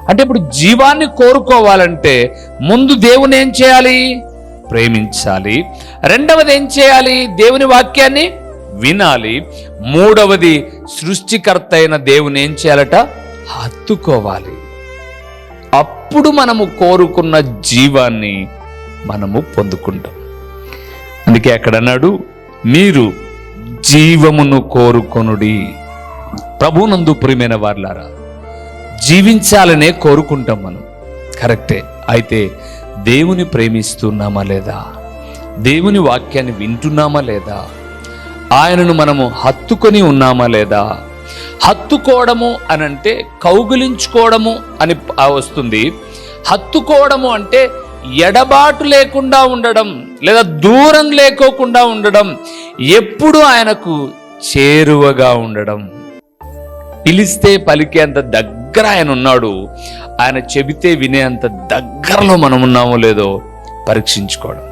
అంటే ఇప్పుడు జీవాన్ని కోరుకోవాలంటే ముందు దేవుని ఏం చేయాలి? ప్రేమించాలి. రెండవది ఏం చేయాలి? దేవుని వాక్యాన్ని వినాలి. మూడవది సృష్టికర్త అయిన దేవుని ఏం చేయాలట? హత్తుకోవాలి. అప్పుడు మనము కోరుకున్న జీవాన్ని మనము పొందుకుంటాం. అందుకే అక్కడ అన్నాడు, మీరు జీవమును కోరుకొనుడి. ప్రభునందు ప్రియమైన వారలారా, జీవించాలనే కోరుకుంటాం మనం, కరెక్టే. అయితే దేవుని ప్రేమిస్తున్నామా లేదా? దేవుని వాక్యాన్ని వింటున్నామా లేదా? ఆయనను మనము హత్తుకొని ఉన్నామా లేదా? హత్తుకోవడము అనంటే కౌగిలించుకోవడము అని వస్తుంది. హత్తుకోవడము అంటే ఎడబాటు లేకుండా ఉండడం, లేదా దూరం లేకోకుండా ఉండడం, ఎప్పుడు ఆయనకు చేరువగా ఉండడం. పిలిస్తే పలికేంత దగ్గర ఆయన ఉన్నాడు. ఆయన చెబితే వినేంత దగ్గరలో మనం ఉన్నామో లేదో పరీక్షించుకోవడం.